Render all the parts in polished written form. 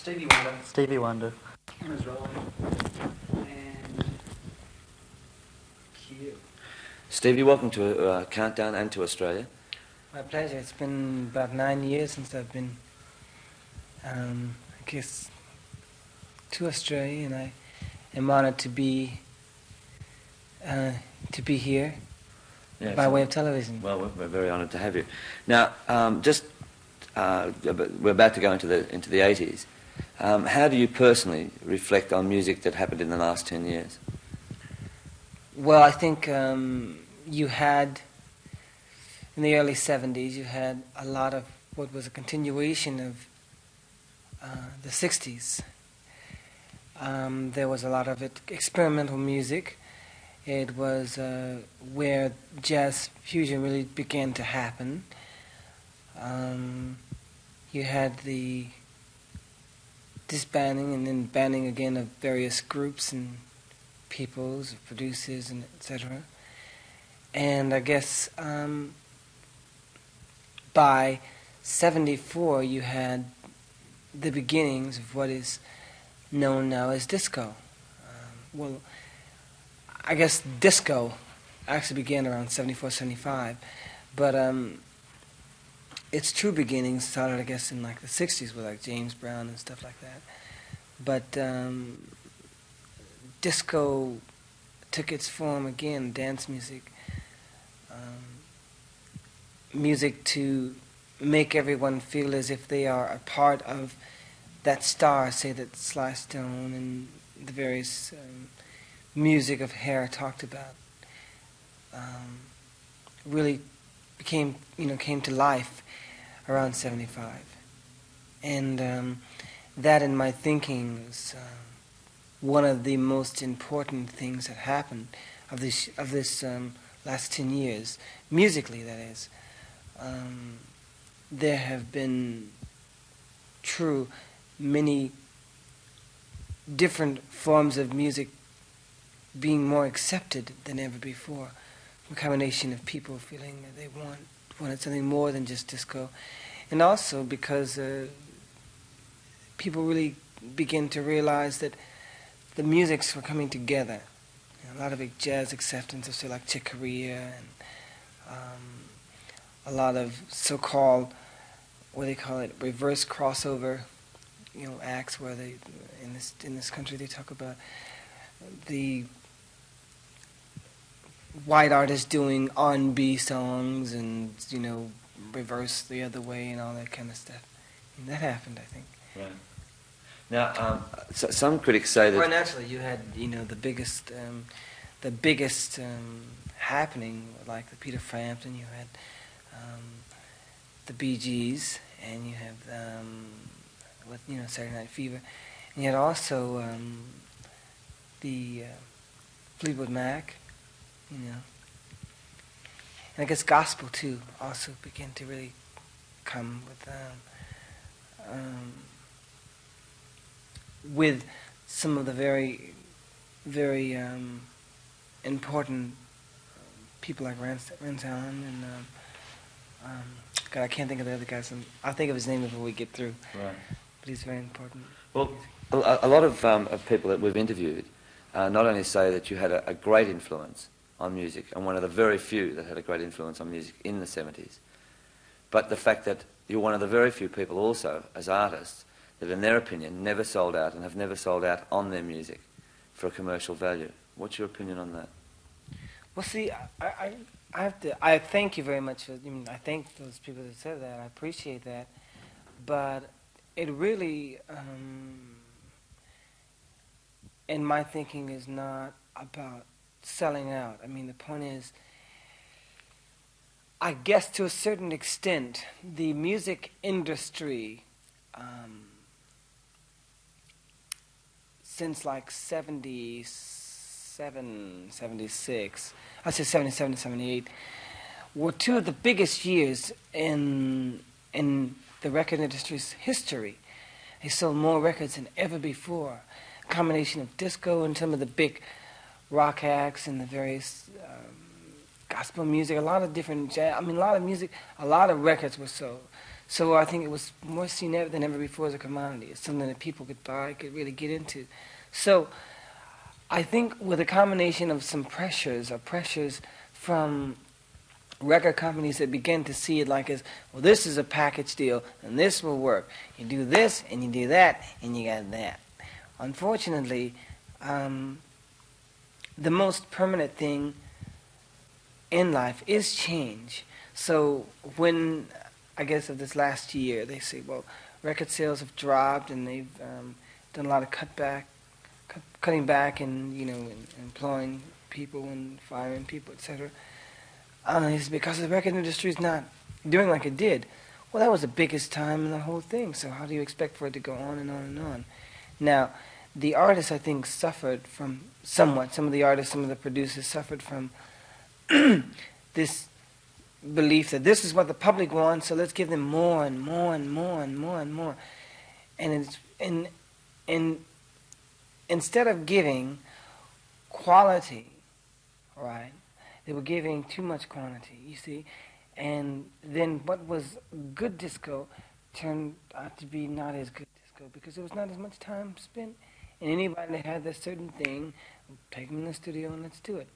Stevie Wonder. Stevie Wonder. Cameras rolling. And cue. Stevie, welcome to Countdown and to Australia. My pleasure. It's been about 9 years since I've been, I guess, to Australia, and I am honored to be here by way of television. Well, we're very honoured to have you. Now, we're about to go into the 80s. How do you personally reflect on music that happened in the last 10 years? Well, I think you had, in the early 70s, you had a lot of what was a continuation of the 60s. There was a lot of experimental music. It was where jazz fusion really began to happen. You had the disbanding and then banding again of various groups and peoples, producers, and etc. And I guess by 74 you had the beginnings of what is known now as disco. Well, I guess disco actually began around 74, 75, but its true beginnings started, I guess, in like the 60s with like James Brown and stuff like that. But disco took its form again, dance music, music to make everyone feel as if they are a part of that star, say that Sly Stone and the various music of Hair talked about, really came to life around 75. And that in my thinking was one of the most important things that happened of this last 10 years, musically that is. There have been many different forms of music being more accepted than ever before. A combination of people feeling that they wanted something more than just disco. And also because people really begin to realize that the musics were coming together. A lot of jazz acceptance of, say, like Chick Corea, and a lot of so-called, what they call it, reverse crossover, acts where they, in this country, they talk about the white artists doing R&B songs and, reverse the other way and all that kind of stuff. And that happened, I think. Right. Now, some critics say that... Well, naturally, you had, the biggest happening, like the Peter Frampton, you had the Bee Gees, and you have, Saturday Night Fever. And you had also the Fleetwood Mac, And I guess gospel, too, also began to really come with some of the very, very important people like Rance Allen and God, I can't think of the other guys. I'll think of his name before we get through. Right. But he's very important. Well, a lot of people that we've interviewed not only say that you had a great influence on music, and one of the very few that had a great influence on music in the 70s, but the fact that you're one of the very few people also, as artists, that in their opinion never sold out and have never sold out on their music for a commercial value. What's your opinion on that? Well, see, I thank you very much for, I thank those people that said that. I appreciate that. But it really, in my thinking, is not about selling out. The point is, I guess to a certain extent, the music industry, since like 77, 76, I say 77 to 78, were two of the biggest years in the record industry's history. They sold more records than ever before. A combination of disco and some of the big rock acts and the various gospel music, a lot of different jazz. A lot of music, a lot of records were sold. So I think it was more seen than ever before as a commodity. It's something that people could buy, could really get into. So I think with a combination of some pressures or pressures from record companies that begin to see it like as, well, this is a package deal and this will work. You do this and you do that and you got that. Unfortunately, the most permanent thing in life is change. So when, I guess of this last year, they say, well, record sales have dropped and they've done a lot of cutting back and, employing people and firing people, etc. It's because the record industry is not doing like it did. Well, that was the biggest time in the whole thing, so how do you expect for it to go on and on and on? Now, the artists, I think, suffered from somewhat. Some of the artists, some of the producers suffered from this belief that this is what the public wants, so let's give them more and more and more and more and more. And instead of giving quality, right, they were giving too much quantity, you see. And then what was good disco turned out to be not as good disco because there was not as much time spent. And anybody that had this certain thing, take them in the studio and let's do it.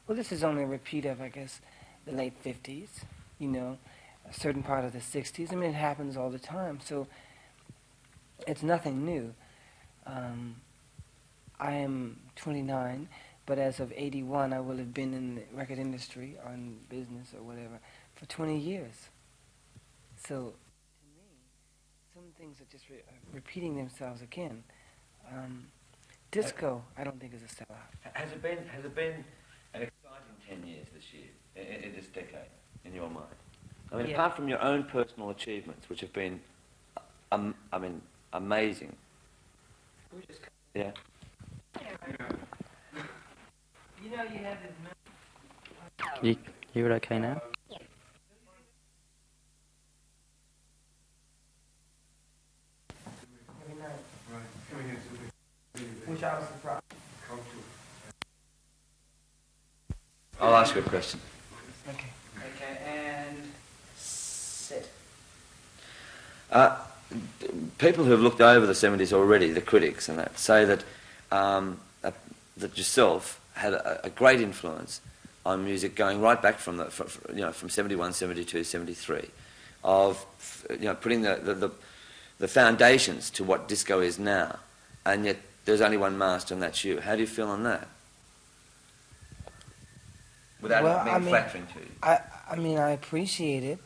Well, this is only a repeat of, I guess, the late 50s, a certain part of the 60s. I mean, it happens all the time, so it's nothing new. I am 29, but as of 81, I will have been in the record industry or in business or whatever for 20 years. So, to me, some things are just repeating themselves again. Disco, I don't think is a sellout. Has it been an exciting 10 years this year, in this decade, in your mind? I mean, apart from your own personal achievements, which have been, amazing. Yeah. You have this... You hear it okay now? Every night. Which I was surprised. I'll ask you a question. Okay. Okay, and sit. People who have looked over the 70s already, the critics and that, say that that yourself had a great influence on music going right back from from 71, 72, 73, of putting the foundations to what disco is now, and yet there's only one master and that's you. How do you feel on that? Without being flattering to you. I appreciate it.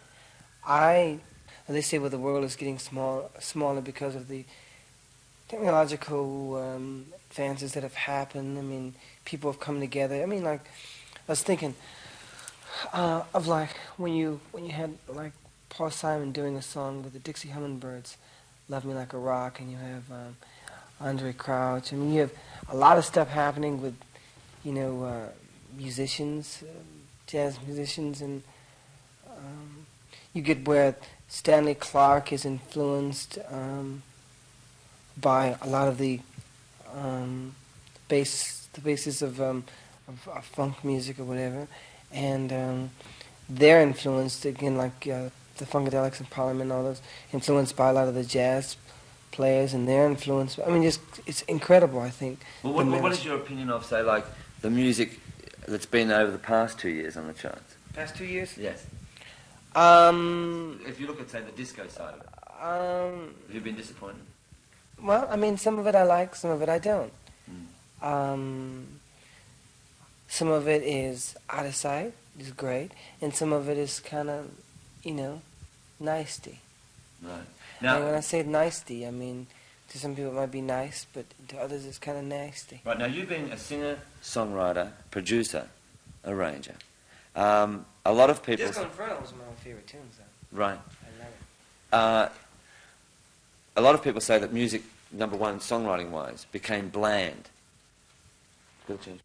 They say, well, the world is getting smaller because of the technological advances that have happened. I mean, people have come together. I mean, like, I was thinking of like when you had like Paul Simon doing a song with the Dixie Hummingbirds, "Love Me Like a Rock," and you have Andre Crouch. I mean, you have a lot of stuff happening with musicians, jazz musicians, and you get where Stanley Clarke is influenced by a lot of the basis of funk music or whatever, and they're influenced again, like the Funkadelics and Parliament, all those influenced by a lot of the jazz players, and they're influenced. I mean, it's incredible. I think. Well, what is your opinion of, say, like the music that's been over the past 2 years on the charts? Past 2 years? Yes. If you look at, say, the disco side of it, have you been disappointed? Well, I mean, some of it I like, some of it I don't. Some of it is out of sight, is great, and some of it is kind of, nicety. Right. Now, when I say nicety, I mean, to some people it might be nice, but to others it's kind of nasty. Right, now you've been a singer, songwriter, producer, arranger. A lot of people... Disco Inferno was one of my favorite tunes, though. Right. I love it. A lot of people say that music, number one, songwriting-wise, became bland. Good change.